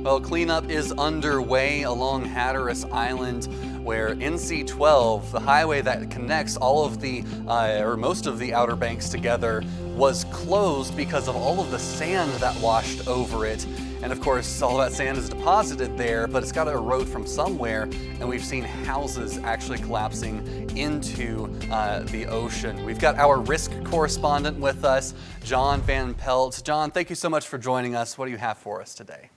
Well, cleanup is underway along Hatteras Island, where NC-12, the highway that connects all of the, or most of the Outer Banks together, was closed because of all of the sand that washed over it. And of course, all that sand is deposited there, but it's got to erode from somewhere, and we've seen houses actually collapsing into the ocean. We've got our Risk Correspondent with us, John Van Pelt. John, thank you so much for joining us. What do you have for us today?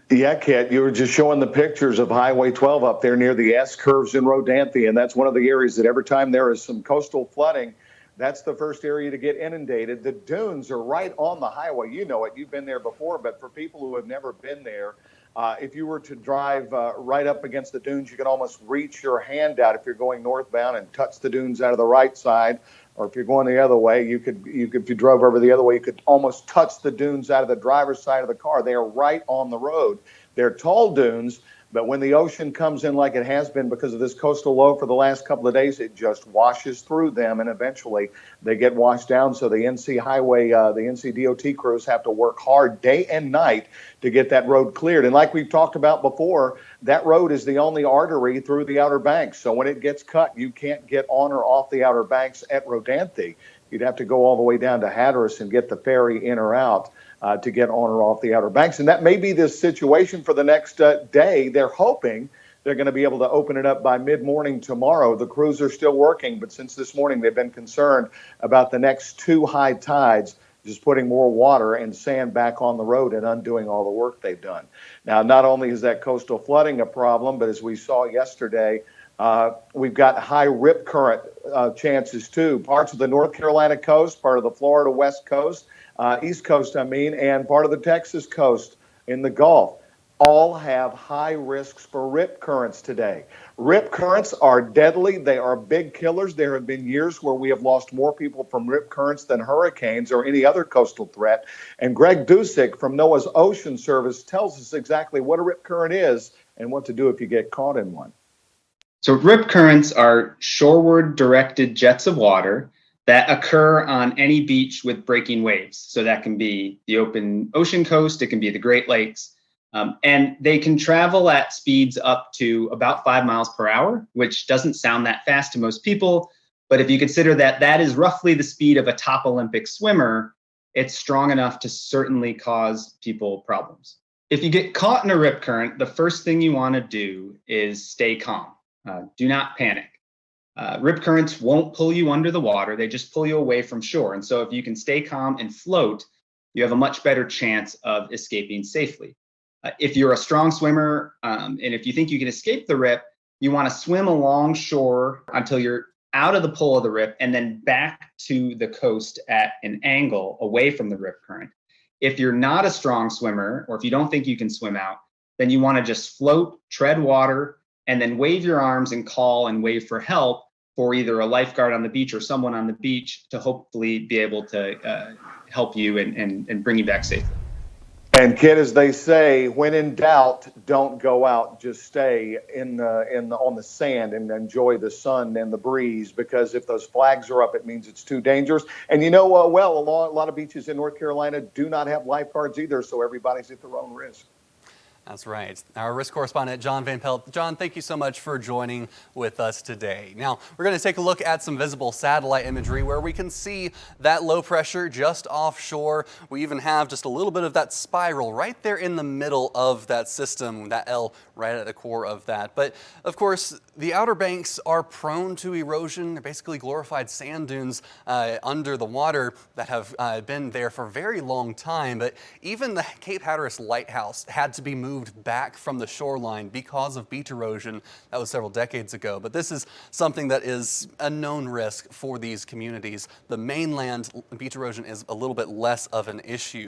Yeah, Kit, you were just showing the pictures of Highway 12 up there near the S-curves in Rodanthe, and that's one of the areas that every time there is some coastal flooding, that's the first area to get inundated. The dunes are right on the highway. You know it. You've been there before, but for people who have never been there, if you were to drive right up against the dunes, you can almost reach your hand out if you're going northbound and touch the dunes out of the right side. Or if you're going the other way, you could if you drove over the other way, you could almost touch the dunes out of the driver's side of the car. They are right on the road. They're tall dunes, but when the ocean comes in like it has been because of this coastal low for the last couple of days, it just washes through them, and eventually they get washed down. So the NC Highway, the NC DOT crews have to work hard day and night to get that road cleared. And like we've talked about before, that road is the only artery through the Outer Banks. So when it gets cut, you can't get on or off the Outer Banks at Rodanthe. You'd have to go all the way down to Hatteras and get the ferry in or out to get on or off the Outer Banks. And that may be this situation for the next day. They're hoping they're going to be able to open it up by mid-morning tomorrow. The crews are still working, but since this morning, they've been concerned about the next two high tides, just putting more water and sand back on the road and undoing all the work they've done. Now, not only is that coastal flooding a problem, but as we saw yesterday, we've got high rip current chances too. Parts of the North Carolina coast, part of the Florida West Coast, East Coast, and part of the Texas coast in the Gulf all have high risks for rip currents today. Rip currents are deadly. They are big killers. There have been years where we have lost more people from rip currents than hurricanes or any other coastal threat. And Greg Dusick from NOAA's Ocean Service tells us exactly what a rip current is and what to do if you get caught in one. So rip currents are shoreward directed jets of water that occur on any beach with breaking waves. So that can be the open ocean coast, it can be the Great Lakes, and they can travel at speeds up to about 5 miles per hour, which doesn't sound that fast to most people. But if you consider that that is roughly the speed of a top Olympic swimmer, it's strong enough to certainly cause people problems. If you get caught in a rip current, the first thing you want to do is stay calm. Do not panic. Rip currents won't pull you under the water. They just pull you away from shore. And so if you can stay calm and float, you have a much better chance of escaping safely. If you're a strong swimmer, and if you think you can escape the rip, you want to swim along shore until you're out of the pull of the rip and then back to the coast at an angle away from the rip current. If you're not a strong swimmer, or if you don't think you can swim out, then you want to just float, tread water, and then wave your arms and call and wave for help for either a lifeguard on the beach or someone on the beach to hopefully be able to help you and bring you back safely. And Kid, as they say, when in doubt, don't go out. Just stay on the sand and enjoy the sun and the breeze, because if those flags are up, it means it's too dangerous. And you know, a lot of beaches in North Carolina do not have lifeguards either, so everybody's at their own risk. That's right. Our risk correspondent, John Van Pelt. John, thank you so much for joining with us today. Now, we're going to take a look at some visible satellite imagery where we can see that low pressure just offshore. We even have just a little bit of that spiral right there in the middle of that system, that L right at the core of that. But of course, the Outer Banks are prone to erosion. They're basically glorified sand dunes under the water that have been there for a very long time. But even the Cape Hatteras Lighthouse had to be moved back from the shoreline because of beach erosion. That was several decades ago. But this is something that is a known risk for these communities. The mainland beach erosion is a little bit less of an issue.